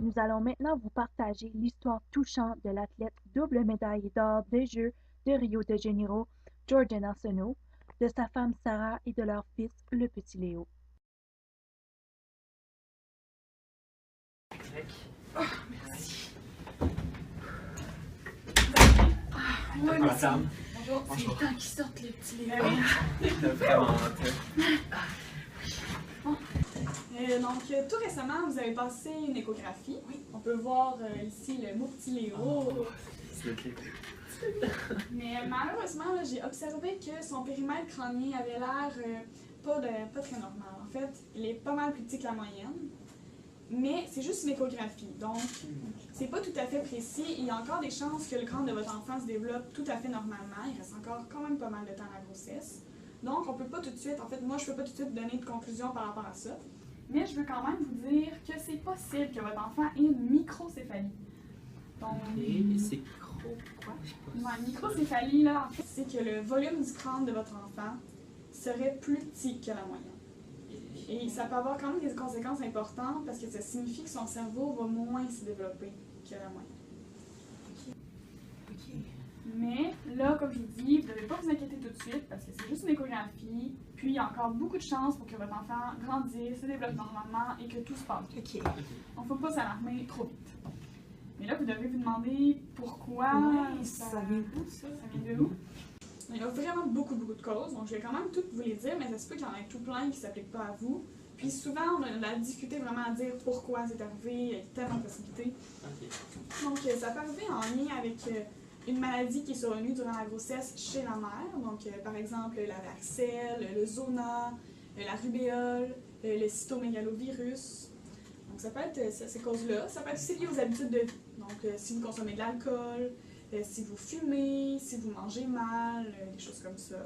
Nous allons maintenant vous partager l'histoire touchante de l'athlète double médaillé d'or des Jeux de Rio de Janeiro, Jordan Arsenault, de sa femme Sarah et de leur fils, le petit Léo. Merci. Ouais, merci. Bonjour. C'est le temps qu'ils sortent les petits Léo. T'as vraiment hâte. Donc, tout récemment, vous avez passé une échographie. Oui. On peut voir ici le mot petit Léo. C'est le clip. Mais malheureusement, là, j'ai observé que son périmètre crânien avait l'air pas très normal. En fait, il est pas mal plus petit que la moyenne. Mais c'est juste une échographie, donc c'est pas tout à fait précis. Il y a encore des chances que le crâne de votre enfant se développe tout à fait normalement. Il reste encore quand même pas mal de temps à la grossesse. Donc on peut pas tout de suite, en fait moi je peux pas tout de suite donner de conclusion par rapport à ça. Mais je veux quand même vous dire que c'est possible que votre enfant ait une microcéphalie. Donc, C'est gros. Quoi? une microcéphalie, là, en fait, c'est que le volume du crâne de votre enfant serait plus petit que la moyenne. Et ça peut avoir quand même des conséquences importantes parce que ça signifie que son cerveau va moins se développer que la moyenne. Mais là, comme je vous dis, vous ne devez pas vous inquiéter tout de suite parce que c'est juste une échographie. Puis il y a encore beaucoup de chances pour que votre enfant grandisse, se développe normalement et que tout se passe bien. Donc il ne faut pas s'alarmer trop vite. Mais là, vous devez vous demander pourquoi. Ça vient d'où ça? Ça vient de où? Il y a vraiment beaucoup de causes, donc je vais quand même toutes vous les dire, mais ça se peut qu'il y en ait tout plein qui ne s'appliquent pas à vous. Puis souvent, on a de la difficulté vraiment à dire pourquoi c'est arrivé, il y a tellement de possibilités. Donc ça peut arriver en lien avec une maladie qui est survenue durant la grossesse chez la mère, donc par exemple la varicelle, le zona, la rubéole, le cytomégalovirus. Donc ça peut être ces causes-là. Ça peut être aussi lié aux habitudes de vie, donc si vous consommez de l'alcool, si vous fumez, si vous mangez mal, des choses comme ça.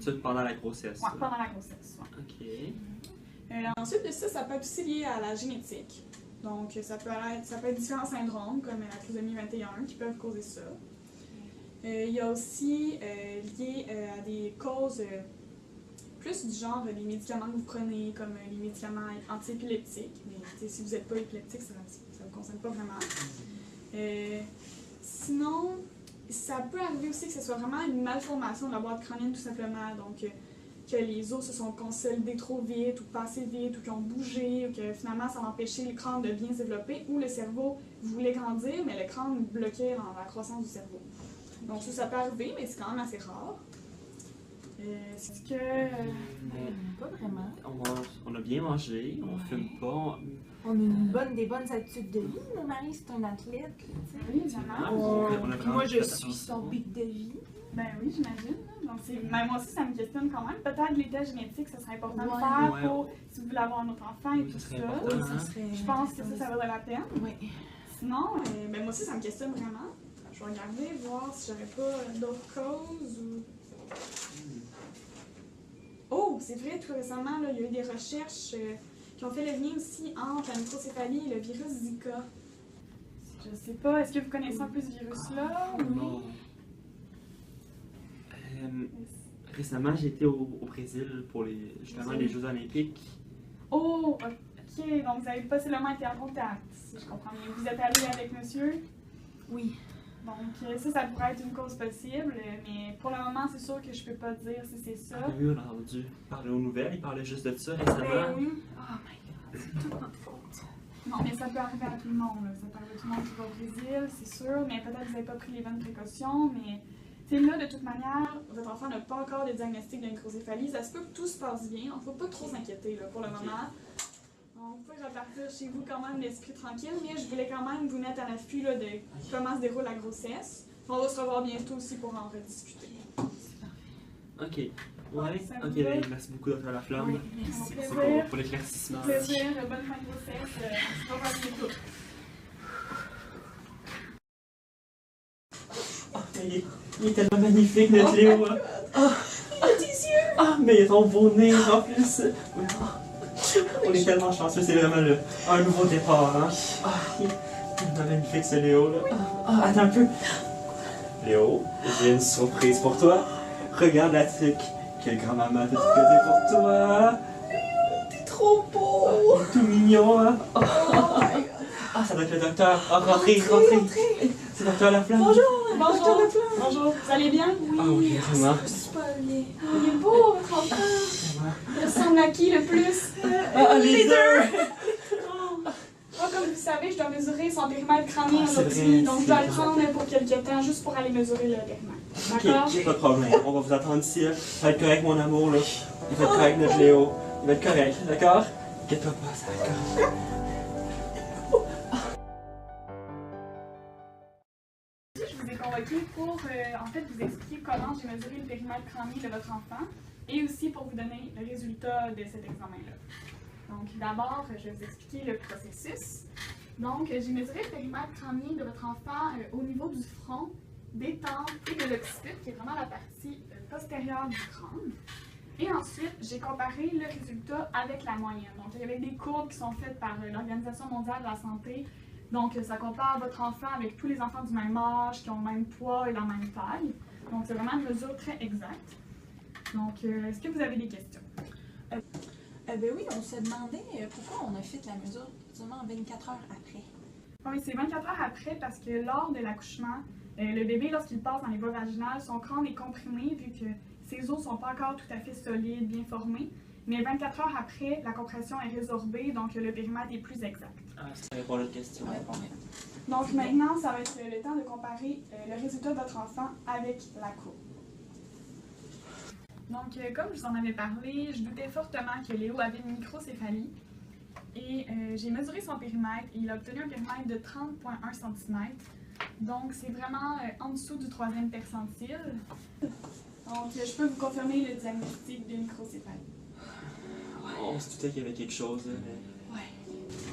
Ça pendant la grossesse? Ouais, pendant la grossesse. Ouais. Ok. Ensuite de ça, ça peut être aussi lié à la génétique. Donc ça peut être différents syndromes, comme la trisomie 21, qui peuvent causer ça. Il y a aussi lié à des causes plus du genre des médicaments que vous prenez, comme les médicaments antiépileptiques. Mais si vous n'êtes pas épileptique, ça ne vous concerne pas vraiment. Sinon, ça peut arriver aussi que ce soit vraiment une malformation de la boîte crânienne tout simplement, donc que les os se sont consolidés trop vite ou pas assez vite ou qu'ils ont bougé ou que finalement ça a empêché le crâne de bien se développer ou le cerveau voulait grandir mais le crâne bloquait dans la croissance du cerveau. Donc ça peut arriver mais c'est quand même assez rare. Est-ce que... Pas vraiment. On a bien mangé, on fume pas. On a des bonnes habitudes de vie. Mon mari, c'est un athlète. Oui, évidemment. On a vraiment Moi, je fait suis son attention. pic de vie. Ben oui, j'imagine. Donc, ben, moi aussi, ça me questionne quand même. Peut-être les tests génétiques, ça serait important de Ouais. faire Ouais. pour si vous voulez avoir un autre enfant et Oui, tout ça ça. serait important. Ça serait... Je pense que ça vaudrait la peine. Oui. Sinon, ben moi aussi, ça me questionne vraiment. Je vais regarder, voir si j'aurais pas d'autres causes ou... Oh, c'est vrai, tout récemment, là, il y a eu des recherches qui ont fait le lien aussi entre la microcéphalie et le virus Zika. Je sais pas, est-ce que vous connaissez un peu ce virus-là? Non. Récemment, j'ai été au Brésil pour justement les Jeux Olympiques. Oh, ok, donc vous avez possiblement été en contact, si je comprends bien. Vous êtes allé avec monsieur? Oui. Donc ça pourrait être une cause possible, mais pour le moment, c'est sûr que je peux pas dire si c'est ça. Oui, on a entendu parler aux nouvelles, ils parlaient juste de ça récemment. oui. Oh my god, c'est toute notre faute. Non, mais ça peut arriver à tout le monde. Là. Ça peut arriver à tout le monde qui va au Brésil, c'est sûr, mais peut-être que vous n'avez pas pris les bonnes précautions, mais là, de toute manière, votre enfant n'a pas encore de diagnostic de microcéphalie. Ça se peut que tout se passe bien, donc il ne faut pas trop s'inquiéter pour le moment. Donc, vous pouvez repartir chez vous quand même l'esprit tranquille, mais je voulais quand même vous mettre à l'affût de comment se déroule la grossesse. On va se revoir bientôt aussi pour en rediscuter. Ok. Ouais, Ça vous ok, va? ben, merci beaucoup, Dr. Laflamme. Oui, merci. Plaisir. Pour l'éclaircissement. Plaisir, bonne fin de grossesse. On se revoit bientôt. Il est tellement magnifique, notre Léo. Ah, Il a des yeux! ah, mais il a ton beau nez en plus. Ah, on est tellement chanceux, c'est vraiment un nouveau départ. Hein? Ah, il est tellement magnifique ce Léo. Là. Ah, attends un peu. Léo, j'ai une surprise pour toi. Regarde la tuque que grand-maman t'a décodée pour toi. T'es trop beau! Il est tout mignon. Hein? Oh my god! Ah, ça ça doit être le docteur. Oh, rentrez. C'est le docteur Laflamme. Bonjour. Bonjour. Vous allez bien? Ah oui, vraiment. Super bien. Il est beau, votre enfant. Il ressemble à qui le plus? Les deux! Moi, comme vous savez, je dois mesurer son périmètre crânien Ah, c'est aujourd'hui, vrai, donc je c'est dois le vrai. prendre pour quelques temps, juste pour aller mesurer le périmètre. D'accord? Ok, pas de problème. On va vous attendre ici. Là. Ça va être correct, mon amour. Là. Il va être correct, notre Léo. Il va être correct, d'accord? Inquiète-toi pas, ça va être correct. Je vous ai convoqué pour en fait vous expliquer comment j'ai mesuré le périmètre crânien de votre enfant et aussi pour vous donner le résultat de cet examen-là. Donc d'abord, je vais vous expliquer le processus. Donc j'ai mesuré le périmètre crânien de votre enfant au niveau du front, des tempes et de l'occiput, qui est vraiment la partie postérieure du crâne. Et ensuite, j'ai comparé le résultat avec la moyenne. Donc il y avait des courbes qui sont faites par l'Organisation mondiale de la santé. Donc, ça compare votre enfant avec tous les enfants du même âge, qui ont le même poids et la même taille. Donc, c'est vraiment une mesure très exacte. Donc, est-ce que vous avez des questions? Ben oui, on se demandait pourquoi on a fait la mesure seulement 24 heures après. Oui, c'est 24 heures après parce que lors de l'accouchement, le bébé, lorsqu'il passe dans les voies vaginales, son crâne est comprimé vu que ses os ne sont pas encore tout à fait solides, bien formés. Mais 24 heures après, la compression est résorbée, donc le périmètre est plus exact. Ah, ça répond à l'autre question. Donc maintenant, ça va être le temps de comparer le résultat de votre enfant avec la courbe. Donc, comme je vous en avais parlé, je doutais fortement que Léo avait une microcéphalie. Et j'ai mesuré son périmètre et il a obtenu un périmètre de 30,1 cm. Donc, c'est vraiment en dessous du 3e percentile. Donc, je peux vous confirmer le diagnostic de microcéphalie. On se doutait qu'il y avait quelque chose. Mais...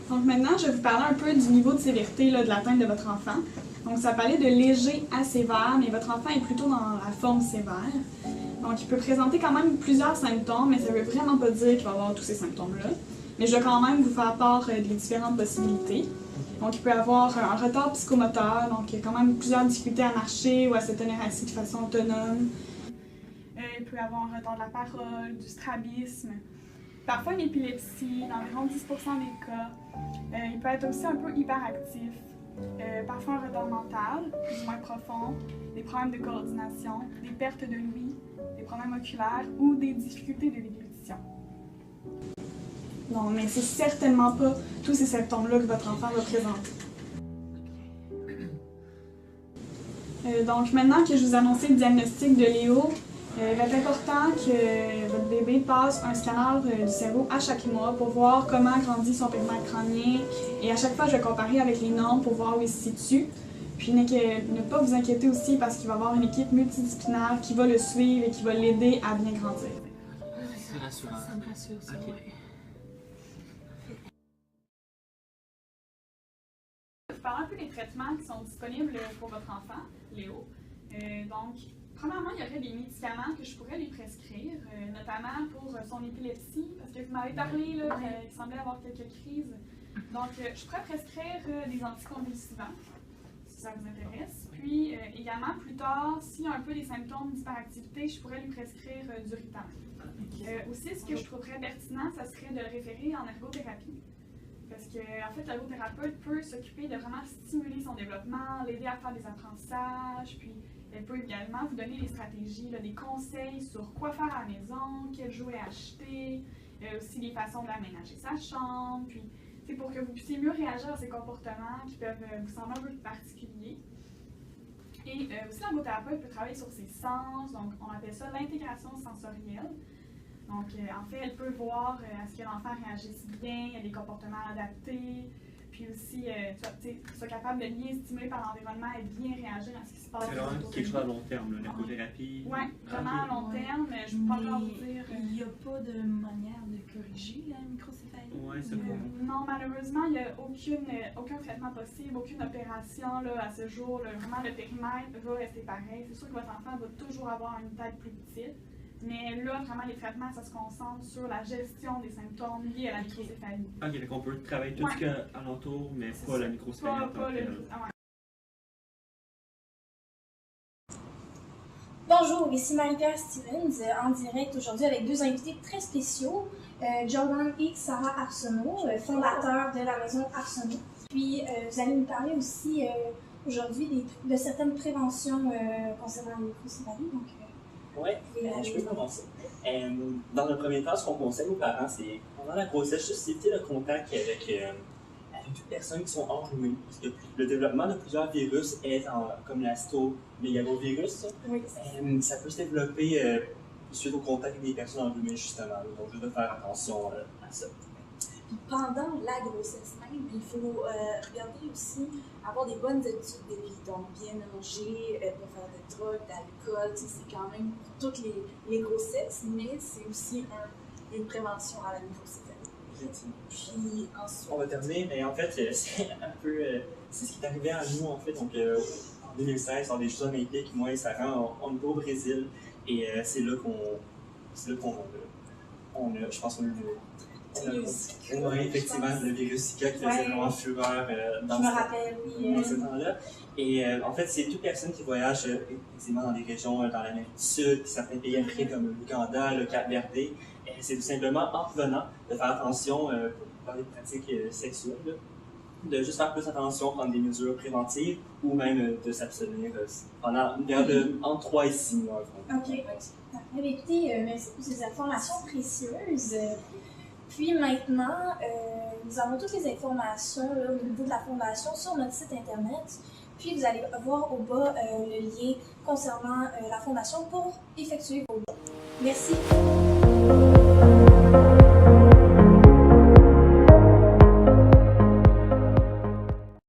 Donc maintenant, je vais vous parler un peu du niveau de sévérité là, de l'atteinte de votre enfant. Donc ça peut aller de léger à sévère, mais votre enfant est plutôt dans la forme sévère. Donc il peut présenter quand même plusieurs symptômes, mais ça ne veut vraiment pas dire qu'il va avoir tous ces symptômes-là. Mais je vais quand même vous faire part des différentes possibilités. Donc il peut avoir un retard psychomoteur, donc il y a quand même plusieurs difficultés à marcher ou à se tenir assis de façon autonome. Il peut avoir un retard de la parole, du strabisme. Parfois une épilepsie, dans environ 10% des cas. Il peut être aussi un peu hyperactif. Parfois un retard mental, plus ou moins profond, des problèmes de coordination, des pertes de l'ouïe, des problèmes oculaires ou des difficultés de déglutition. Non, mais c'est certainement pas tous ces symptômes-là que votre enfant va présenter. Donc maintenant que je vous ai annoncé le diagnostic de Léo, il va être important que votre bébé passe un scanner du cerveau à chaque mois pour voir comment grandit son périmètre crânien. Et à chaque fois, je vais comparer avec les normes pour voir où il se situe. Puis ne pas vous inquiéter aussi parce qu'il va y avoir une équipe multidisciplinaire qui va le suivre et qui va l'aider à bien grandir. C'est rassurant. Ça me rassure, ça, Ok. ouais. Je vais vous parler un peu des traitements qui sont disponibles pour votre enfant, Léo. Donc, premièrement, il y aurait des médicaments que je pourrais lui prescrire, notamment pour son épilepsie, parce que vous m'avez parlé là, qu'il semblait avoir quelques crises. Donc, je pourrais prescrire des anticonvulsivants, si ça vous intéresse. Puis, également, plus tard, s'il y a un peu des symptômes d'hyperactivité, je pourrais lui prescrire du Ritalin. Aussi, ce que je trouverais pertinent, ça serait de le référer en ergothérapie. Parce que, en fait, l'ergothérapeute peut s'occuper de vraiment stimuler son développement, l'aider à faire des apprentissages, puis elle peut également vous donner des stratégies, là, des conseils sur quoi faire à la maison, quel jouet acheter, aussi des façons d'aménager sa chambre, puis c'est pour que vous puissiez mieux réagir à ces comportements qui peuvent vous sembler un peu particuliers. Et aussi, l'ergothérapeute peut travailler sur ses sens, donc on appelle ça l'intégration sensorielle. Donc, en fait, elle peut voir à ce que l'enfant réagisse bien, il y a des comportements adaptés, puis aussi, soit capable de bien stimuler par l'environnement et bien réagir à ce qui se passe. C'est vraiment quelque chose à long terme, l'ergothérapie. Oui, vraiment à long terme, mais je ne peux pas encore vous dire. Il n'y a pas de manière de corriger la microcéphalie? Ouais, c'est bon. Non, malheureusement, il n'y a aucun traitement possible, aucune opération là, à ce jour. Là, vraiment, le périmètre va rester pareil. C'est sûr que votre enfant va toujours avoir une tête plus petite. Mais là, vraiment, les traitements, ça se concentre sur la gestion des symptômes liés à la microcéphalie. Ok, donc on peut travailler tout ce qu'il y a alentour, mais pas la microcéphalie en tant que telle. Bonjour, ici Marie-Pierre Stevens, en direct aujourd'hui avec deux invités très spéciaux, Jordan et Sarah Arsenault, fondateurs de la maison Arsenault. Puis vous allez nous parler aussi aujourd'hui de certaines préventions concernant les microcéphalie. Oui, je peux commencer. Dans le premier temps, ce qu'on conseille aux parents, c'est pendant la grossesse, juste éviter le contact avec toutes les personnes qui sont enrhumées. Parce que le développement de plusieurs virus, comme l'astomégalovirus, Oui. Ça peut se développer suite au contact avec des personnes enrhumées, justement. Donc, je dois faire attention à ça. Puis pendant la grossesse même, il faut regarder aussi avoir des bonnes habitudes de vie. Donc, bien manger, pas faire de drogue, d'alcool. C'est quand même pour toutes les grossesses, mais c'est aussi une prévention à la microcéphalie. Puis ensuite. On va terminer, mais en fait, c'est un peu. C'est ce qui est arrivé à nous, en fait. Donc, en 2016, lors des Jeux Olympiques, moi et Sarah, on était au Brésil. Et c'est là qu'on a. Je pense qu'on a eu effectivement le virus Zika qui faisait vraiment fureur dans ce temps-là. Et en fait, c'est toute personne qui voyage effectivement dans des régions dans l'Amérique du Sud, certains pays africains comme l'Ouganda, le Cap-Verdé. C'est tout simplement en revenant de faire attention dans les pratiques sexuelles, de juste faire plus attention, prendre des mesures préventives ou même de s'abstenir pendant une période entre 3 et 6 mois. OK. Écoutez, merci pour ces informations précieuses. Puis maintenant, nous avons toutes les informations là, au niveau de la fondation sur notre site internet. Puis vous allez voir au bas le lien concernant la fondation pour effectuer vos dons. Merci.